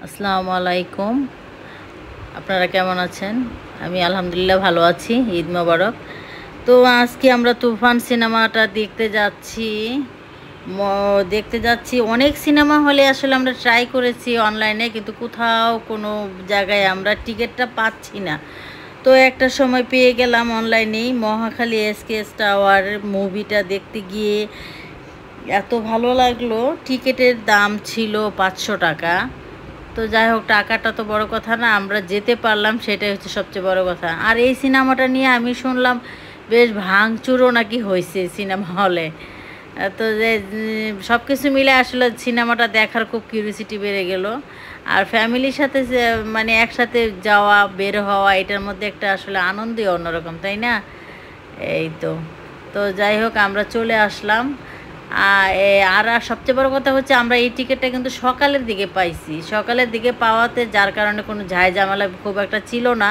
আসসালামু আলাইকুম। আপনারা কেমন আছেন? আমি আলহামদুলিল্লাহ ভালো আছি। ঈদ মোবারক। তো আজকে আমরা তুফান সিনেমাটা দেখতে যাচ্ছি। ম দেখতে যাচ্ছি। অনেক সিনেমা হলে আসলে আমরা ট্রাই করেছি অনলাইনে, কিন্তু কোথাও কোনো জায়গায় আমরা টিকিটটা পাচ্ছি না। তো একটা সময় পেয়ে গেলাম অনলাইনেই, মহাখালী এসকেএস টাওয়ার মুভিটা দেখতে গিয়ে এত ভালো লাগলো। টিকিটের দাম ছিল ৫০০ টাকা। তো যাই হোক, টাকাটা তো বড় কথা না, আমরা যেতে পারলাম সেটাই হচ্ছে সবচেয়ে বড় কথা। আর এই সিনেমাটা নিয়ে আমি শুনলাম বেশ ভাঙচুরও নাকি হয়েছে সিনেমা হলে। তো যে সব কিছু মিলে আসলে সিনেমাটা দেখার খুব কিউরিওসিটি বেড়ে গেল। আর ফ্যামিলির সাথে যে মানে একসাথে যাওয়া বের হওয়া, এটার মধ্যে একটা আসলে আনন্দই অন্যরকম, তাই না? এই তো। তো যাই হোক, আমরা চলে আসলাম। আর সবচেয়ে বড় কথা হচ্ছে আমরা এই টিকিটটা কিন্তু সকালের দিকে পাইছি। সকালের দিকে পাওয়াতে যার কারণে কোনো ঝামেলা খুব একটা ছিল না।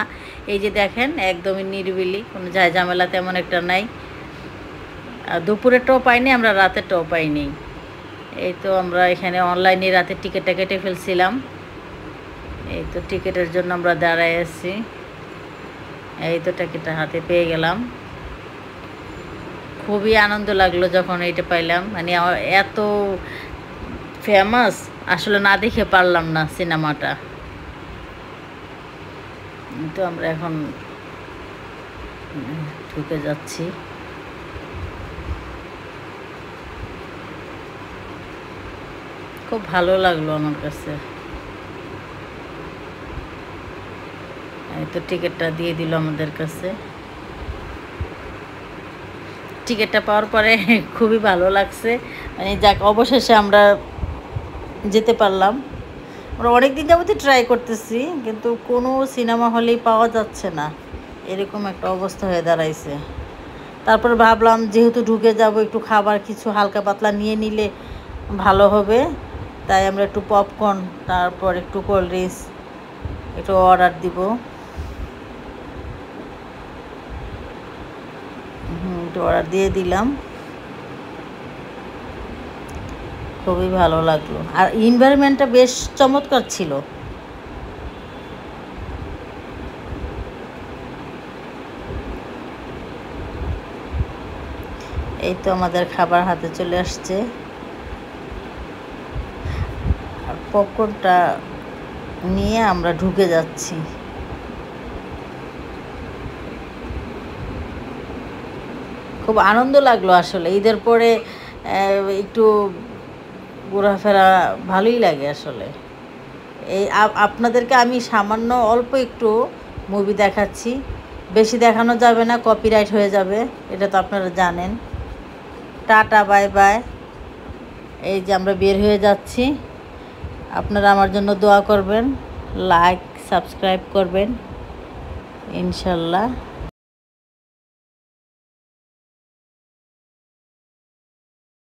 এই যে দেখেন, একদমই নিরিবিলি, কোনো ঝামেলা তেমন একটা নাই। আর দুপুরেরটাও পাইনি, আমরা রাতেরটাও পাইনি। এই তো আমরা এখানে অনলাইনে রাতের টিকিটটা কেটে ফেলছিলাম। এই তো টিকিটের জন্য আমরা দাঁড়ায় আছি। এই তো টিকিটটা হাতে পেয়ে গেলাম। খুবই আনন্দ লাগলো যখন এটা পাইলাম। মানে এত ফেমাস, আসলে না দেখে পারলাম না সিনেমাটা। তো আমরা এখন ঢুকে যাচ্ছি। খুব ভালো লাগলো আমার কাছে। এই তো টিকিটটা দিয়ে দিল আমাদের কাছে। টিকিটটা পাওয়ার পরে খুবই ভালো লাগছে। মানে যাক, অবশেষে আমরা যেতে পারলাম। আমরা অনেক দিন যাবতই ট্রাই করতেছি, কিন্তু কোনো সিনেমা হলেই পাওয়া যাচ্ছে না, এরকম একটা অবস্থা হয়ে দাঁড়াইছে। তারপর ভাবলাম যেহেতু ঢুকে যাব, একটু খাবার কিছু হালকা পাতলা নিয়ে নিলে ভালো হবে। তাই আমরা একটু পপকর্ন, তারপর একটু কোল্ড ড্রিঙ্কস একটু অর্ডার দিব। একটু অর্ডার দিয়ে দিলাম। খুবই ভালো লাগলো। আর এনভায়রনমেন্টটা বেশ চমৎকার ছিল। এই তো আমাদের খাবার হাতে চলে আসছে। আর পপকর্নটা নিয়ে আমরা ঢুকে যাচ্ছি। খুব আনন্দ লাগলো আসলে। ঈদের পরে একটু ঘোরাফেরা ভালোই লাগে আসলে। এই আপনাদেরকে আমি সামান্য অল্প একটু মুভি দেখাচ্ছি, বেশি দেখানো যাবে না, কপিরাইট হয়ে যাবে, এটা তো আপনারা জানেন। Tata, bye bye. এই যে আমরা বের হয়ে যাচ্ছি। আপনারা আমার জন্য দোয়া করবেন, লাইক সাবস্ক্রাইব করবেন ইনশাল্লাহ।